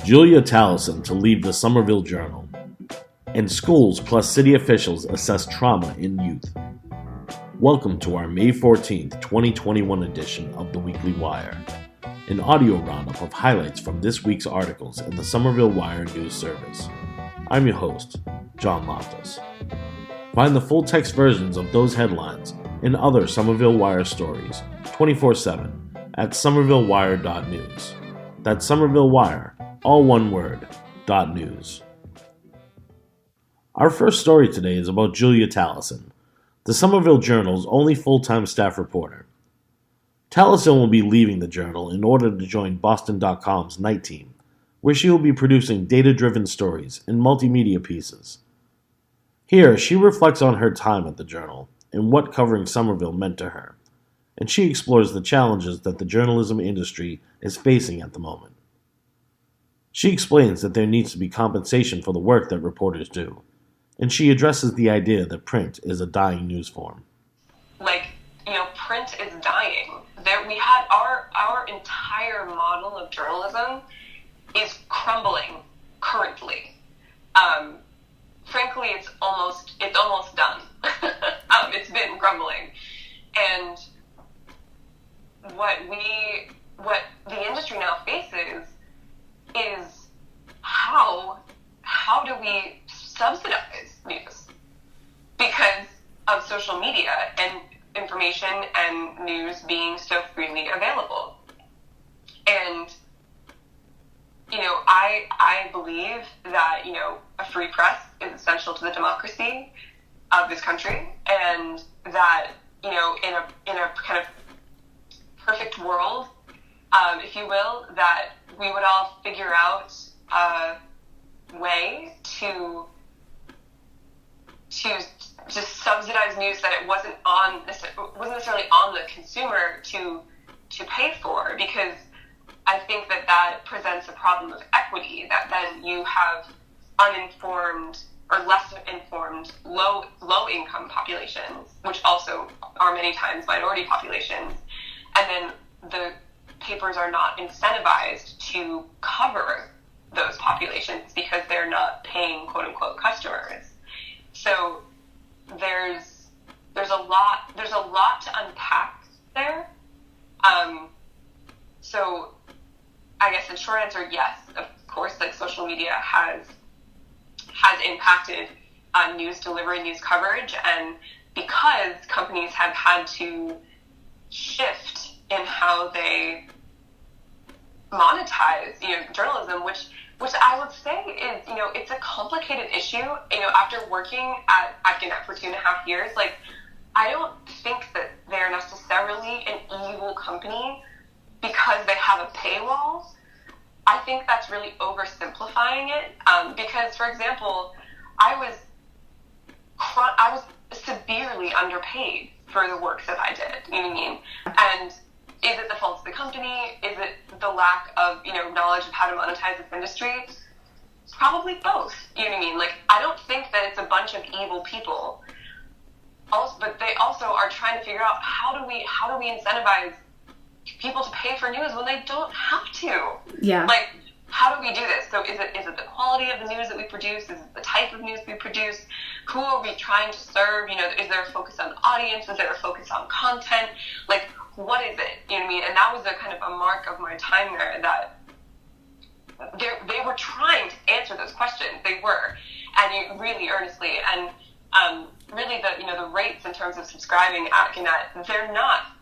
Julia TALIESIN to leave the Somerville Journal, and schools plus city officials assess trauma in youth. Welcome to our May 14th, 2021 edition of the Weekly Wire, an audio roundup of highlights from this week's articles in the Somerville Wire news service. I'm your host, John Loftus. Find the full text versions of those headlines and other Somerville Wire stories 24/7 at somervillewire.news. That's Somerville Wire, all one word, .news. Our first story today is about Julia TALIESIN, the Somerville Journal's only full-time staff reporter. TALIESIN will be leaving the Journal in order to join Boston.com's Night Team, where she will be producing data-driven stories and multimedia pieces. Here, she reflects on her time at the Journal and what covering Somerville meant to her, and she explores the challenges that the journalism industry is facing at the moment. She explains that there needs to be compensation for the work that reporters do, and she addresses the idea that print is a dying news form. Print is dying. We had our entire model of journalism is crumbling currently. Frankly, it's almost done. It's been crumbling, and what the industry now faces is how do we subsidize news because of social media and information and news being so freely available. And I believe that a free press is essential to the democracy of this country, and that in a kind of perfect world, if you will, that we would all figure out a way to subsidize news that it wasn't necessarily on the consumer to pay for, because I think that presents a problem of equity, that then you have uninformed or less informed low income populations, which also are many times minority populations, and then the papers are not incentivized to cover those populations because they're not paying quote unquote customers. So there's a lot to unpack there. So I guess in short answer, yes, of course, social media has impacted news delivery, news coverage, and because companies have had to shift in how they monetize, journalism, which I would say is, it's a complicated issue. After working at Gannett for 2.5 years, I don't think that they're necessarily an evil company because they have a paywall. I think that's really oversimplifying it. Because, for example, I was severely underpaid for the work that I did. You know what I mean? And is it the fault of the company? Is it the lack of, knowledge of how to monetize this industry? Probably both. You know what I mean? I don't think that it's a bunch of evil people. But they also are trying to figure out how do we incentivize people to pay for news when they don't have to? Yeah. How do we do this? So is it the quality of the news that we produce? Is it the type of news we produce? Who are we trying to serve? Is there a focus on audience? Is there a focus on content? What is it? You know what I mean? And that was a kind of a mark of my time there, that they were trying to answer those questions. They were, and really earnestly. And really, the rates in terms of subscribing at Gannett, they're not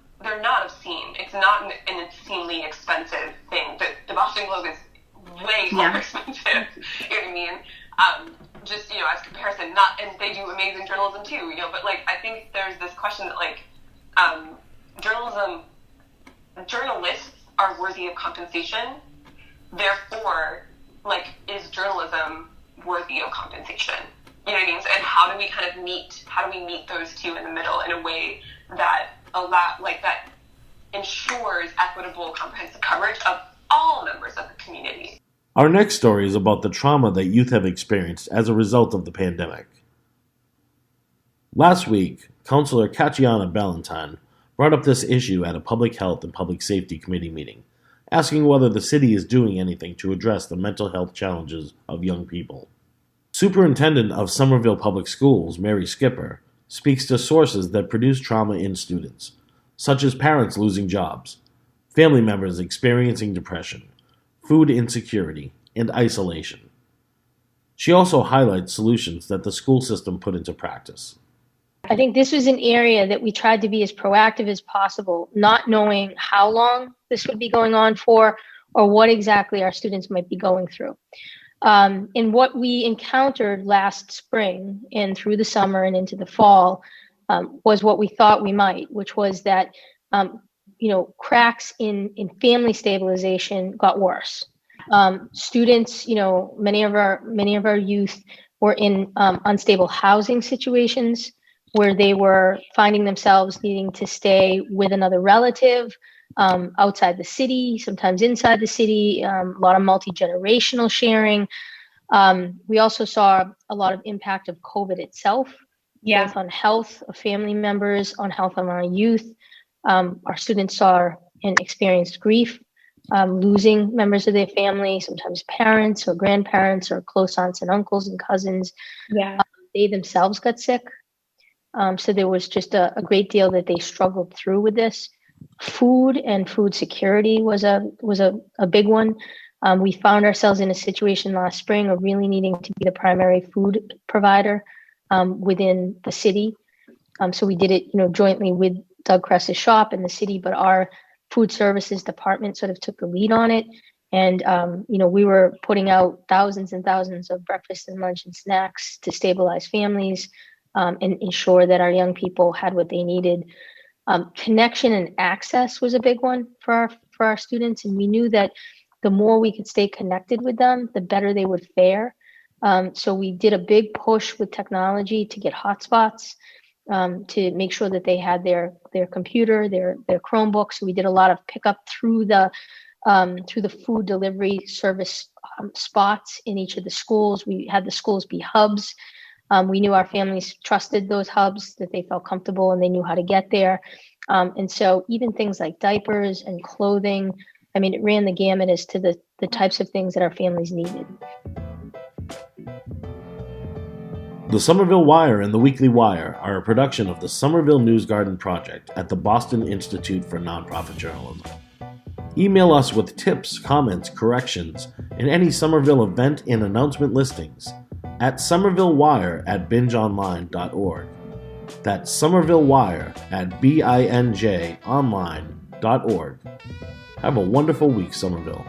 obscene. It's not an obscenely expensive thing. The Boston Globe is way more expensive. You know what I mean? Just as comparison, and they do amazing journalism too. But I think there's this question that journalists are worthy of compensation. Therefore, is journalism worthy of compensation? You know what I mean? And how do we meet those two in the middle in a way that that ensures equitable, comprehensive coverage of all members of the community? Our next story is about the trauma that youth have experienced as a result of the pandemic. Last week, Councillor Kachiana Ballantyne brought up this issue at a Public Health and Public Safety Committee meeting asking whether the city is doing anything to address the mental health challenges of young people. Superintendent of Somerville Public Schools, Mary Skipper, speaks to sources that produce trauma in students, such as parents losing jobs, family members experiencing depression, food insecurity, and isolation. She also highlights solutions that the school system put into practice. I think this was an area that we tried to be as proactive as possible, not knowing how long this would be going on for or what exactly our students might be going through. And what we encountered last spring and through the summer and into the fall was what we thought we might, which was that cracks in family stabilization got worse. Students, many of our youth were in unstable housing situations where they were finding themselves needing to stay with another relative outside the city, sometimes inside the city, a lot of multi-generational sharing. We also saw a lot of impact of COVID itself, both on health of family members, on health of our youth. Our students saw and experienced grief, losing members of their family, sometimes parents or grandparents or close aunts and uncles and cousins. They themselves got sick. So there was just a great deal that they struggled through with this. Food and food security was a big one. We found ourselves in a situation last spring of really needing to be the primary food provider within the city. So we did it, jointly with Doug Kress's shop in the city, but our food services department sort of took the lead on it. And, we were putting out thousands and thousands of breakfast and lunch and snacks to stabilize families and ensure that our young people had what they needed. Connection and access was a big one for our students. And we knew that the more we could stay connected with them, the better they would fare. So we did a big push with technology to get hotspots, to make sure that they had their computer, their Chromebooks. We did a lot of pickup through the food delivery service spots in each of the schools. We had the schools be hubs. We knew our families trusted those hubs, that they felt comfortable and they knew how to get there. And so even things like diapers and clothing, it ran the gamut as to the types of things that our families needed. The Somerville Wire and the Weekly Wire are a production of the Somerville News Garden Project at the Boston Institute for Nonprofit Journalism. Email us with tips, comments, corrections, and any Somerville event and announcement listings at somervillewire@bingeonline.org. That's somervillewire@binjonline.org. Have a wonderful week, Somerville.